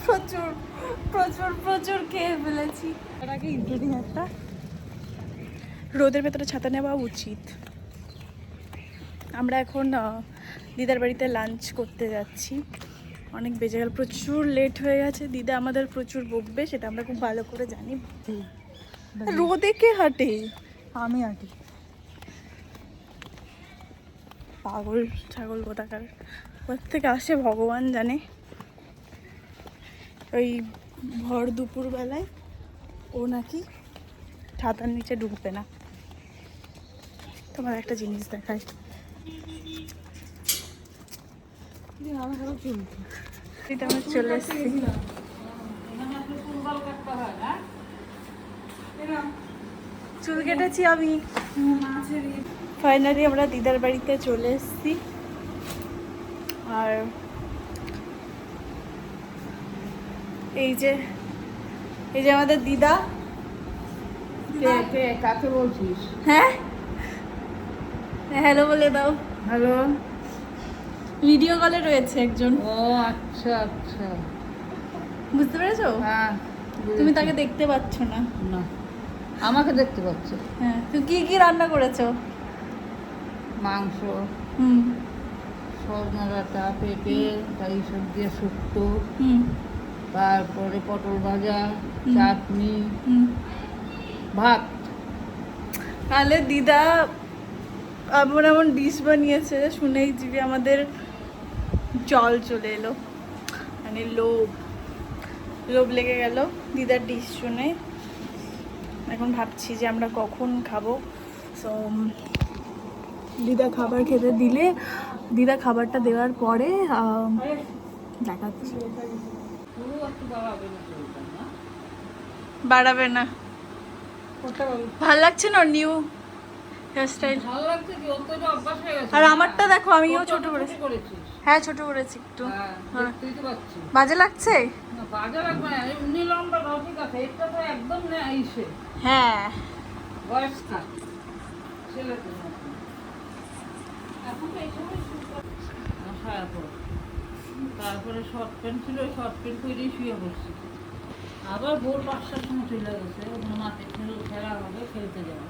প্রচুর প্রচুর প্রচুর খেয়ে ফেলেছি। এটাকে ইনক্লুডিং একটা রোদের ভেতরে ছাতা নেওয়া উচিত। আমরা এখন দিদার বাড়িতে লাঞ্চ করতে যাচ্ছি। অনেক বেজে গেল, প্রচুর লেট হয়ে গেছে। দিদা আমাদের প্রচুর বকবে, সেটা আমরা খুব ভালো করে জানি। রোদে কে হাঁটে? আমি হাঁটি। পাগল ছাগল কোথাকার, কোথা থেকে আসে ভগবান জানে। ওই ভর দুপুর বেলায় ও নাকি ছাতার নিচে ঢুকবে না। তোমার একটা জিনিস দেখায়, চলে এসছি। চুল কেটেছি আমি। ফাইনালি আমরা দিদার বাড়িতে চলে এসছি। আর এই যে আমাদের দিদা। কাকে বলছিস? হ্যাঁ, হ্যালো বলে দাও। হ্যালো। ভিডিও কলে রয়েছে একজন। ও আচ্ছা আচ্ছা, বুঝতে পেরেছো? হ্যাঁ। তুমি তাকে দেখতে পাচ্ছ না? না, আমাকে দেখতে পাচ্ছ। হ্যাঁ, তুমি কি কি রান্না করেছো? মাংস, সজনা ডাঁটা, পেঁপে, তাই সব দিয়ে শুক্তো, তারপরে পটল ভাজা, চাটনি, ভাত। তাহলে দিদা এমন এমন ডিশ বানিয়েছে, শুনেই জিভে আমাদের জল চলে এলো। মানে লোভ লেগে গেল দিদার ডিশ শুনে। এখন ভাবছি যে আমরা কখন খাবো। সো দিদা খাবার খেতে দিলে, দিদা খাবারটা দেওয়ার পরে দেখাচ্ছি। বাড়াবে না, ভাল লাগছে না নিউ হেয়ারস্টাইল? ভালো লাগছে কি? ওর তো এটা অভ্যাস হয়ে গেছে। আর আমারটা দেখো, আমিও ছোট করেছি। হ্যাঁ, ছোট করেছি একটু। তুই তো পাচ্ছিস। বাজে লাগছে? না, বাজে লাগবে না। এমনি লম্বা ঠিক আছে, এটা তো একদম না আইসে। হ্যাঁ, বয়স কি? ছেলে তো এখন তো এই সময় তারপরে শর্ট প্যান্ট ছিল, শর্ট প্যান্ট পরেই শুয়ে পড়ছি। আবার ভোর 5টার সময় চলে গেছে, ওখানে মাঠে খেলা হবে, খেলতে যাবে।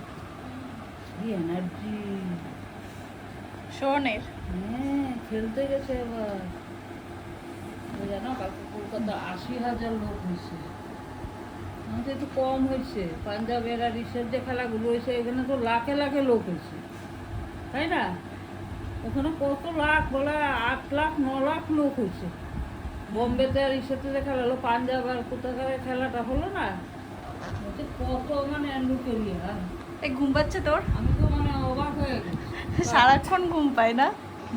কি এনার্জি শোনের। হ্যাঁ, খেলতে গেছে এবার। জানো কালকে কলকাতা 80,000 লোক হয়েছে। আমাদের একটু কম হয়েছে। পাঞ্জাবের আর ইসের যে খেলাগুলো হয়েছে, এখানে তো লাখে লাখে লোক হয়েছে, তাই না? ওখানে কত লাখ, বলে 8 লাখ 9 লাখ লোক হয়েছে। বোম্বেতে আর ইসেতে যে খেলা হলো, পাঞ্জাব আর কোথাকার খেলাটা হলো না, কত মানে লোকের ইয়ে। এই ঘুম পাচ্ছে তোর? আমি তো মানে অবাক হয়ে গেছি। সারাক্ষণ ঘুম পায় না?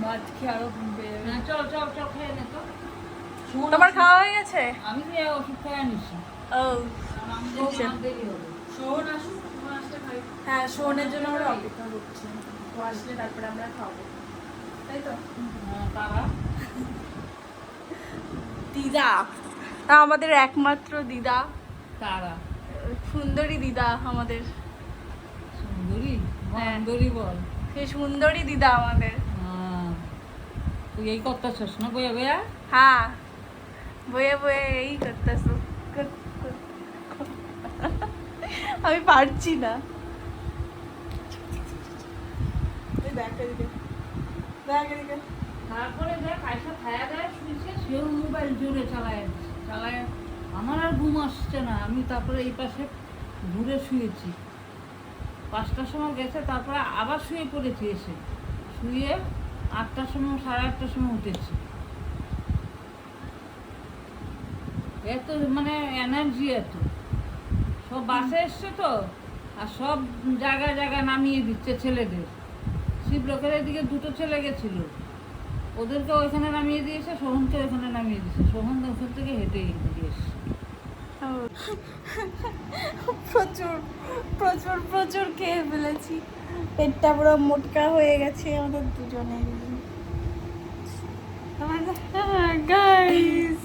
ভাত খেয়ে আরো ঘুম পেয়ে যাবে। চল চল চল, খেয়ে নে তো। তোমার খাওয়া হয়ে গেছে? আমি তো ওষুধ খেয়ে নিচ্ছি। ও, দেরি হবে। শোন আসুন, আসতে খাই। হ্যাঁ, শোনের জন্য আমরা অপেক্ষা করছি। ও আসলে তারপরে আমরা খাবো, তাই তো? তারা দিদা, আমাদের একমাত্র দিদা, তারা সুন্দরী দিদা আমাদের। সুন্দরী? হ্যাঁ। সুন্দরী বল। সেই সুন্দরী দিদা আমাদের। তুই এই করতেছিস না বইয়া বইয়া? হ্যাঁ, বয়ে বয়ে এই করতেছো। আমি পারছি না। তারপরে দেখ আইসা খায়া দেয়, শুয়েছে, সেও মোবাইল জোরে চালায় আমার আর ঘুম আসছে না। আমি তারপরে এই পাশে ঘুরে শুয়েছি। 5টার সময় গেছে, তারপরে আবার শুয়ে পড়েছি। এসে শুয়ে 8টার সময়, 8:30টার সময় উঠেছি। এত মানে এনার্জি, এত সব বাসে এসছে তো, আর সব জায়গায় জায়গায় নামিয়ে দিচ্ছে ছেলেদের। শিবলোকের এদিকে 2টো ছেলে গেছিল, ওদেরকে ওইখানে নামিয়ে দিয়েছে, সোহনকে ওইখানে নামিয়ে দিয়েছে। সোহন ওখান থেকে হেঁটে দিয়ে এসছে। প্রচুর প্রচুর প্রচুর খেয়ে ফেলেছি। পেটটা পুরো মোটকা হয়ে গেছে আমাদের দুজনের। গাইস